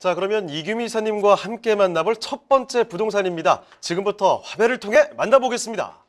자, 그러면 이규미 이사님과 함께 만나볼 첫 번째 부동산입니다. 지금부터 화면을 통해 만나보겠습니다.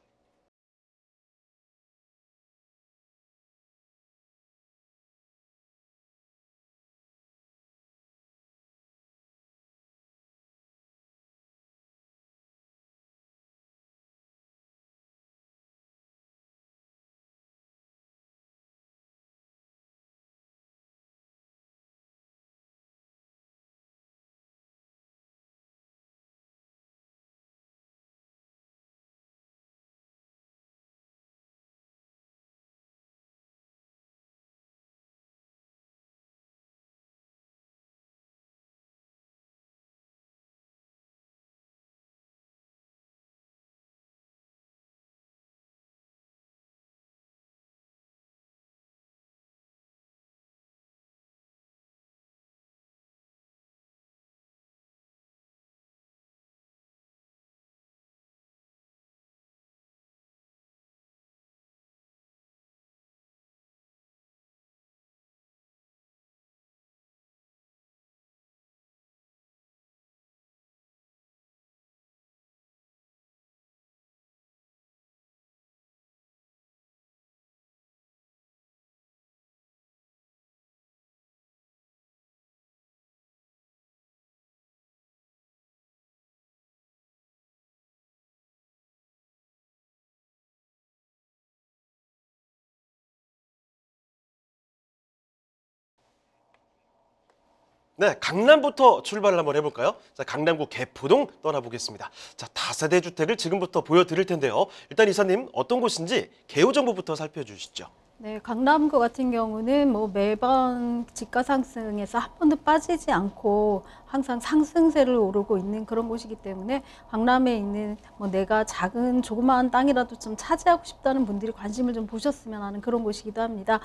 네, 강남부터 출발을 한번 해볼까요? 자, 강남구 개포동 떠나보겠습니다. 자, 다세대 주택을 지금부터 보여드릴 텐데요. 일단 이사님, 어떤 곳인지 개요 정보부터 살펴주시죠. 네, 강남구 같은 경우는 뭐 매번 집가 상승에서 한 번도 빠지지 않고 항상 상승세를 오르고 있는 그런 곳이기 때문에 강남에 있는 뭐 내가 작은 조그마한 땅이라도 좀 차지하고 싶다는 분들이 관심을 좀 보셨으면 하는 그런 곳이기도 합니다.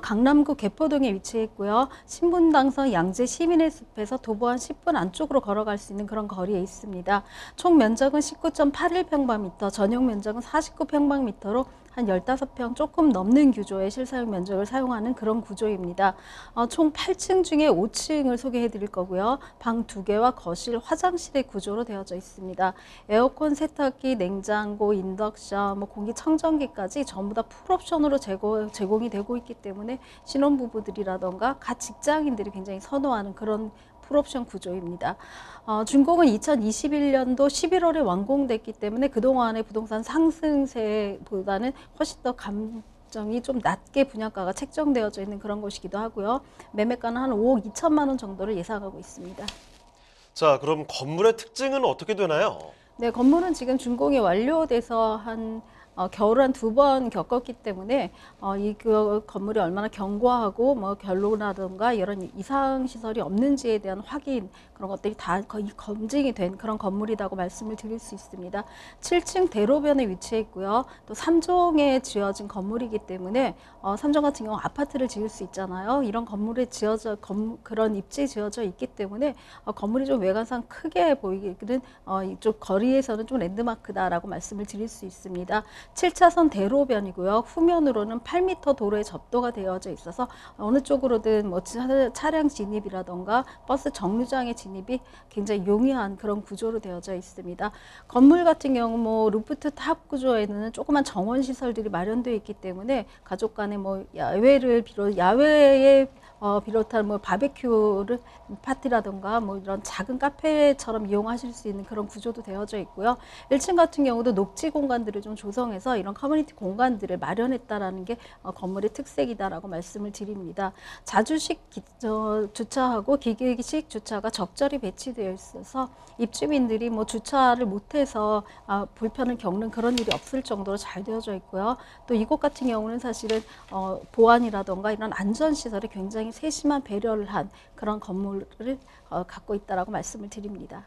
강남구 개포동에 위치해 있고요. 신분당선 양재 시민의 숲에서 도보 한 10분 안쪽으로 걸어갈 수 있는 그런 거리에 있습니다. 총 면적은 19.81평방미터, 전용 면적은 49평방미터로 한 15평 조금 넘는 규조의 실사용 면적을 사용하는 그런 구조입니다. 총 8층 중에 5층을 소개해 드릴 거고요. 방 2개와 거실, 화장실의 구조로 되어져 있습니다. 에어컨, 세탁기, 냉장고, 인덕션, 뭐 공기청정기까지 전부 다 풀옵션으로 제공이 되고 있기 때문에 신혼부부들이라던가 갓 직장인들이 굉장히 선호하는 그런 풀옵션 구조입니다. 준공은 2021년도 11월에 완공됐기 때문에 그동안의 부동산 상승세보다는 훨씬 더 감정이 좀 낮게 분양가가 책정되어져 있는 그런 곳이기도 하고요. 매매가는 한 5억 2천만 원 정도를 예상하고 있습니다. 자, 그럼 건물의 특징은 어떻게 되나요? 네, 건물은 지금 준공이 완료돼서 한 겨울 한 2번 겪었기 때문에 그 건물이 얼마나 견고하고 뭐 결로라든가 이런 이상 시설이 없는지에 대한 확인 그런 것들이 다 거의 검증이 된 그런 건물이라고 말씀을 드릴 수 있습니다. 7층 대로변에 위치해 있고요. 또 3종에 지어진 건물이기 때문에 3종 같은 경우 아파트를 지을 수 있잖아요. 이런 건물에 그런 입지에 지어져 있기 때문에 건물이 좀 외관상 크게 보이기는 이쪽 거리에서는 좀 랜드마크다라고 말씀을 드릴 수 있습니다. 7차선 대로변이고요. 후면으로는 8m 도로에 접도가 되어져 있어서 어느 쪽으로든 뭐 차량 진입이라던가 버스 정류장의 진입이 굉장히 용이한 그런 구조로 되어져 있습니다. 건물 같은 경우 뭐 루프트 탑 구조에는 조그만 정원 시설들이 마련되어 있기 때문에 가족 간에 뭐 야외에 비롯한 뭐 바베큐를 파티라든가 뭐 이런 작은 카페처럼 이용하실 수 있는 그런 구조도 되어져 있고요. 1층 같은 경우도 녹지 공간들을 좀 조성해서 이런 커뮤니티 공간들을 마련했다라는 게 건물의 특색이다라고 말씀을 드립니다. 자주식 주차하고 기계식 주차가 적절히 배치되어 있어서 입주민들이 뭐 주차를 못해서 불편을 겪는 그런 일이 없을 정도로 잘 되어져 있고요. 또 이곳 같은 경우는 사실은 보안이라던가 이런 안전시설에 굉장히 세심한 배려를 한 그런 건물을 갖고 있다라고 말씀을 드립니다.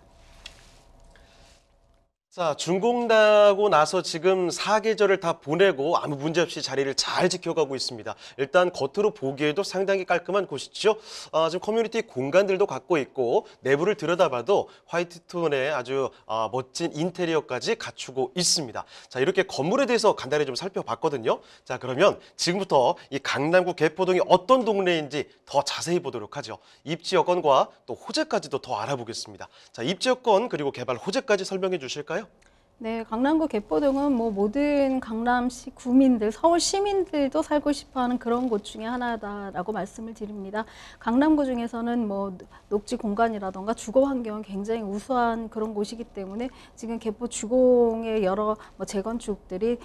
자, 준공나고 나서 지금 사계절을 다 보내고 아무 문제 없이 자리를 잘 지켜가고 있습니다. 일단 겉으로 보기에도 상당히 깔끔한 곳이죠. 지금 커뮤니티 공간들도 갖고 있고 내부를 들여다봐도 화이트톤의 아주 멋진 인테리어까지 갖추고 있습니다. 자, 이렇게 건물에 대해서 간단히 좀 살펴봤거든요. 자, 그러면 지금부터 이 강남구 개포동이 어떤 동네인지 더 자세히 보도록 하죠. 입지 여건과 또 호재까지도 더 알아보겠습니다. 자, 입지 여건 그리고 개발 호재까지 설명해 주실까요? 네, 강남구 개포동은 뭐 모든 강남시 구민들, 서울 시민들도 살고 싶어하는 그런 곳 중에 하나다라고 말씀을 드립니다. 강남구 중에서는 뭐 녹지 공간이라던가 주거 환경은 굉장히 우수한 그런 곳이기 때문에 지금 개포 주공의 여러 뭐 재건축들이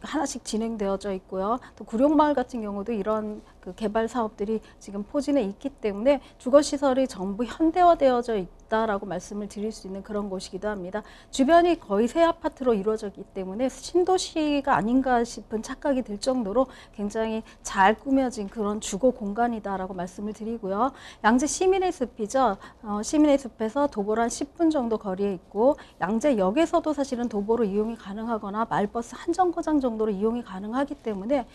하나씩 진행되어져 있고요. 또 구룡마을 같은 경우도 이런 그 개발 사업들이 지금 포진해 있기 때문에 주거 시설이 전부 현대화되어져 있다라고 말씀을 드릴 수 있는 그런 곳이기도 합니다. 주변이 거의 새 아파트로 이루어졌기 때문에 신도시가 아닌가 싶은 착각이 들 정도로 굉장히 잘 꾸며진 그런 주거 공간이다라고 말씀을 드리고요. 양재 시민의 숲이죠. 시민의 숲에서 도보로 한 10분 정도 거리에 있고 양재역에서도 사실은 도보로 이용이 가능하거나 마을버스 한 정거장 정도로 이용이 가능하기 때문에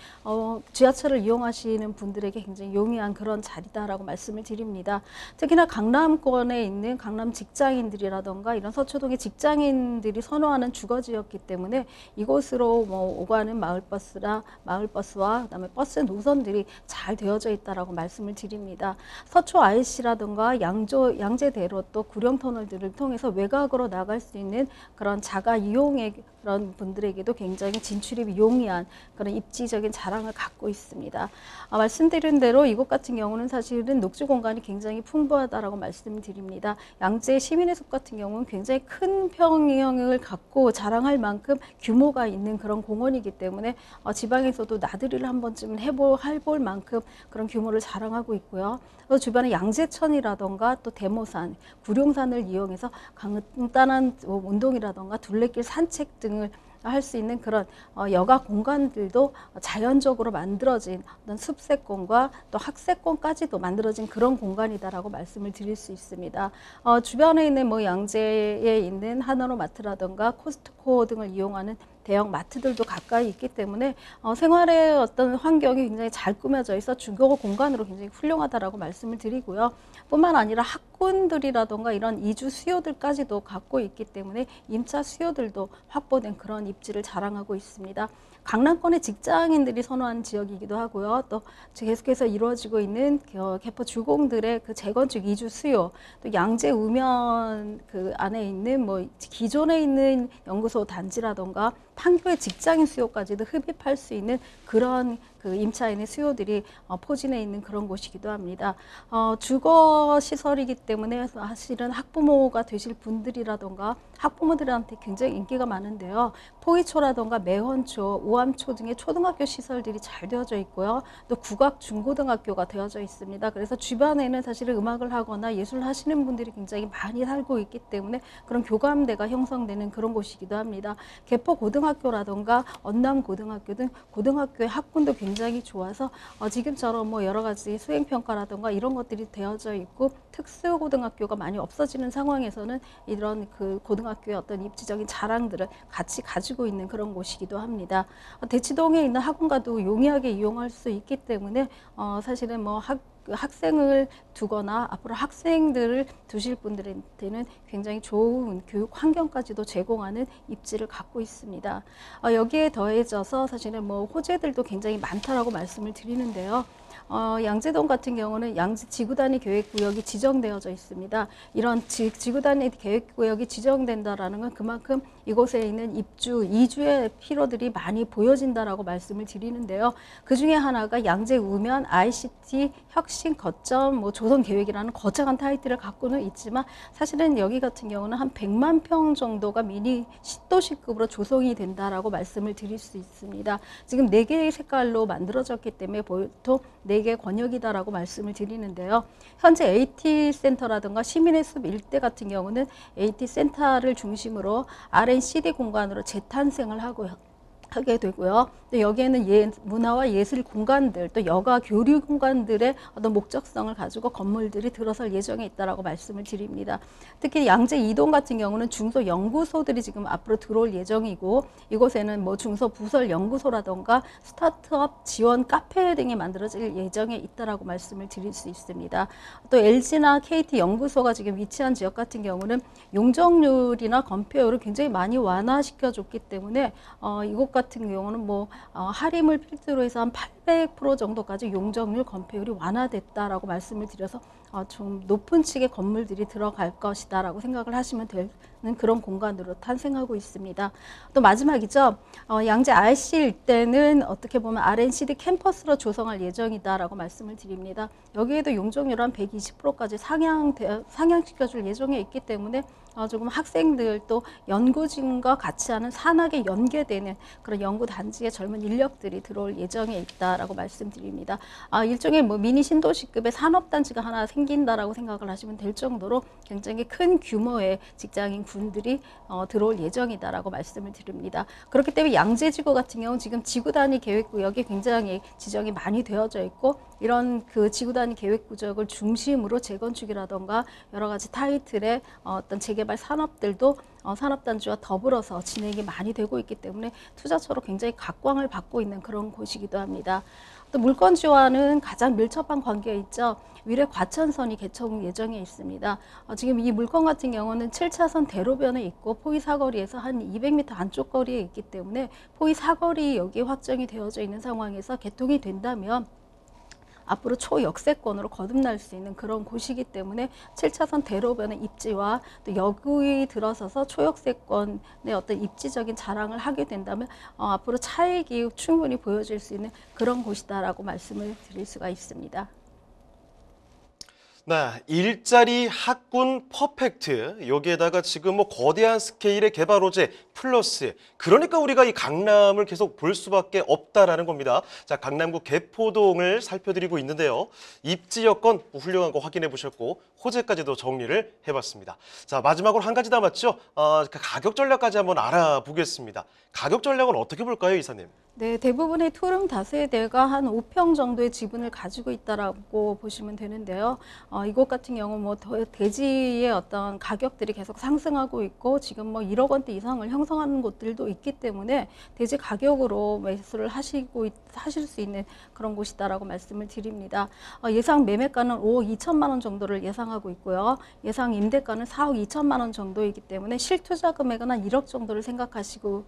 지하철을 이용하시는 분들에게 굉장히 용이한 그런 자리다라고 말씀을 드립니다. 특히나 강남권에 있는 강남 직장인들이라던가 이런 서초동의 직장인들이 선호하는 주거지였기 때문에 이곳으로 뭐 오가는 마을버스와 그다음에 버스 노선들이 잘 되어져 있다라고 말씀을 드립니다. 서초 IC라던가 양재대로 또 구룡터널들을 통해서 외곽으로 나갈 수 있는 그런 자가 이용의 그런 분들에게도 굉장히 진출입이 용이한 그런 입지적인 자랑을 갖고 있습니다. 말씀드린 대로 이곳 같은 경우는 사실은 녹지 공간이 굉장히 풍부하다라고 말씀드립니다. 양재 시민의 숲 같은 경우는 굉장히 큰 평형을 갖고 자랑할 만큼 규모가 있는 그런 공원이기 때문에 지방에서도 나들이를 한 번쯤은 해볼 만큼 그런 규모를 자랑하고 있고요. 또 주변에 양재천이라던가 또 대모산, 구룡산을 이용해서 간단한 운동이라던가 둘레길 산책 등을 할 수 있는 그런 여가 공간들도 자연적으로 만들어진 어떤 숲세권과 또 학세권까지도 만들어진 그런 공간이다라고 말씀을 드릴 수 있습니다. 주변에 있는 뭐 양재에 있는 하나로마트라던가 코스트코 등을 이용하는 대형 마트들도 가까이 있기 때문에 생활의 어떤 환경이 굉장히 잘 꾸며져 있어 주거 공간으로 굉장히 훌륭하다라고 말씀을 드리고요. 뿐만 아니라 학군들이라던가 이런 이주 수요들까지도 갖고 있기 때문에 임차 수요들도 확보된 그런 입지를 자랑하고 있습니다. 강남권의 직장인들이 선호하는 지역이기도 하고요. 또 계속해서 이루어지고 있는 개포 주공들의 그 재건축 이주 수요, 또 양재 우면 그 안에 있는 뭐 기존에 있는 연구소 단지라던가 판교의 직장인 수요까지도 흡입할 수 있는 그런 그 임차인의 수요들이 포진해 있는 그런 곳이기도 합니다. 주거 시설이기 때문에 사실은 학부모가 되실 분들이라던가 학부모들한테 굉장히 인기가 많은데요. 포이초라던가 매원초, 우암초 등의 초등학교 시설들이 잘 되어져 있고요. 또 국악 중고등학교가 되어져 있습니다. 그래서 주변에는 사실은 음악을 하거나 예술을 하시는 분들이 굉장히 많이 살고 있기 때문에 그런 교감대가 형성되는 그런 곳이기도 합니다. 개포 고등학교라던가 언남 고등학교 등 고등학교의 학군도 굉장히 좋아서 지금처럼 뭐 여러 가지 수행평가라던가 이런 것들이 되어져 있고 특수고등학교가 많이 없어지는 상황에서는 이런 그 고등학교의 어떤 입지적인 자랑들을 같이 가지고 있는 그런 곳이기도 합니다. 대치동에 있는 학원과도 용이하게 이용할 수 있기 때문에 사실은 뭐 학생을 두거나 앞으로 학생들을 두실 분들한테는 굉장히 좋은 교육 환경까지도 제공하는 입지를 갖고 있습니다. 여기에 더해져서 사실은 뭐 호재들도 굉장히 많다라고 말씀을 드리는데요. 양재동 같은 경우는 양재 지구단위 계획구역이 지정되어져 있습니다. 이런 지구단위 계획구역이 지정된다라는 건 그만큼 이곳에 있는 이주의 필요들이 많이 보여진다라고 말씀을 드리는데요. 그 중에 하나가 양재 우면 ICT 혁신 거점 뭐 조성 계획이라는 거창한 타이틀을 갖고는 있지만 사실은 여기 같은 경우는 한 100만 평 정도가 미니 시도시급으로 조성이 된다라고 말씀을 드릴 수 있습니다. 지금 4개의 색깔로 만들어졌기 때문에 보통 4개 권역이다라고 말씀을 드리는데요. 현재 AT 센터라든가 시민의 숲 일대 같은 경우는 AT 센터를 중심으로 R&CD 공간으로 재탄생을 하고 하게 되고요. 또 여기에는 문화와 예술 공간들, 또 여가 교류 공간들의 어떤 목적성을 가지고 건물들이 들어설 예정에 있다라고 말씀을 드립니다. 특히 양재 이동 같은 경우는 중소 연구소들이 지금 앞으로 들어올 예정이고, 이곳에는 뭐 중소 부설 연구소라던가 스타트업 지원 카페 등이 만들어질 예정에 있다라고 말씀을 드릴 수 있습니다. 또 LG나 KT 연구소가 지금 위치한 지역 같은 경우는 용적률이나 건폐율을 굉장히 많이 완화시켜줬기 때문에 이곳 같은 경우는 뭐 할인을 필두로 해서 한 800% 정도까지 용적률 건폐율이 완화됐다라고 말씀을 드려서 좀 높은 층의 건물들이 들어갈 것이다라고 생각을 하시면 되는 그런 공간으로 탄생하고 있습니다. 또 마지막이죠. 양재 RC 일대는 어떻게 보면 R&CD 캠퍼스로 조성할 예정이다라고 말씀을 드립니다. 여기에도 용적률 한 120%까지 상향시켜줄 예정에 있기 때문에 조금 학생들 또 연구진과 같이 하는 산학에 연계되는 그런 연구단지의 젊은 인력들이 들어올 예정에 있다라고 말씀드립니다. 일종의 뭐 미니 신도시급의 산업단지가 하나 생긴다라고 생각을 하시면 될 정도로 굉장히 큰 규모의 직장인 군들이 들어올 예정이다라고 말씀을 드립니다. 그렇기 때문에 양재지구 같은 경우는 지금 지구 단위 계획 구역이 굉장히 지정이 많이 되어져 있고, 이런 그 지구 단위 계획 구역을 중심으로 재건축이라던가 여러 가지 타이틀의 어떤 재개발 산업들도 산업단지와 더불어서 진행이 많이 되고 있기 때문에 투자처로 굉장히 각광을 받고 있는 그런 곳이기도 합니다. 또 물건지와는 가장 밀접한 관계가 있죠. 위례 과천선이 개통 예정에 있습니다. 지금 이 물건 같은 경우는 7차선 대로변에 있고 포위 사거리에서 한 200m 안쪽 거리에 있기 때문에 포위 사거리 여기 확정이 되어져 있는 상황에서 개통이 된다면 앞으로 초역세권으로 거듭날 수 있는 그런 곳이기 때문에 7차선 대로변의 입지와 또 여구에 들어서서 초역세권의 어떤 입지적인 자랑을 하게 된다면 앞으로 차익이 충분히 보여질 수 있는 그런 곳이다라고 말씀을 드릴 수가 있습니다. 네, 일자리 학군 퍼펙트. 여기에다가 지금 뭐 거대한 스케일의 개발 호재 플러스. 그러니까 우리가 이 강남을 계속 볼 수밖에 없다라는 겁니다. 자, 강남구 개포동을 살펴드리고 있는데요. 입지 여건 훌륭한 거 확인해 보셨고 호재까지도 정리를 해봤습니다. 자, 마지막으로 한 가지 남았죠. 가격 전략까지 한번 알아보겠습니다. 가격 전략은 어떻게 볼까요, 이사님? 네, 대부분의 투룸 다세대가 한 5평 정도의 지분을 가지고 있다라고 보시면 되는데요. 이곳 같은 경우 뭐 대지의 어떤 가격들이 계속 상승하고 있고 지금 뭐 1억 원대 이상을 형성하는 곳들도 있기 때문에 대지 가격으로 매수를 하실 수 있는 그런 곳이다라고 말씀을 드립니다. 예상 매매가는 5억 2천만 원 정도를 예상하고 있고요. 예상 임대가는 4억 2천만 원 정도이기 때문에 실투자 금액은 한 1억 정도를 생각하시고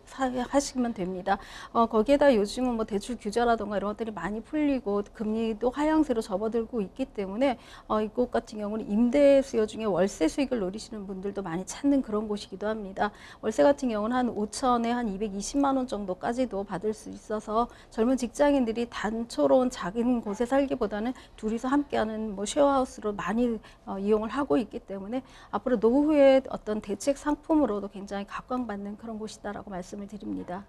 하시면 됩니다. 거기에 요즘은 뭐 대출 규제라던가 이런 것들이 많이 풀리고 금리도 하향세로 접어들고 있기 때문에 이곳 같은 경우는 임대 수요 중에 월세 수익을 노리시는 분들도 많이 찾는 그런 곳이기도 합니다. 월세 같은 경우는 한 5천에 한 220만 원 정도까지도 받을 수 있어서 젊은 직장인들이 단초로운 작은 곳에 살기보다는 둘이서 함께하는 뭐 쉐어하우스로 많이 이용을 하고 있기 때문에 앞으로 노후의 어떤 대책 상품으로도 굉장히 각광받는 그런 곳이다라고 말씀을 드립니다.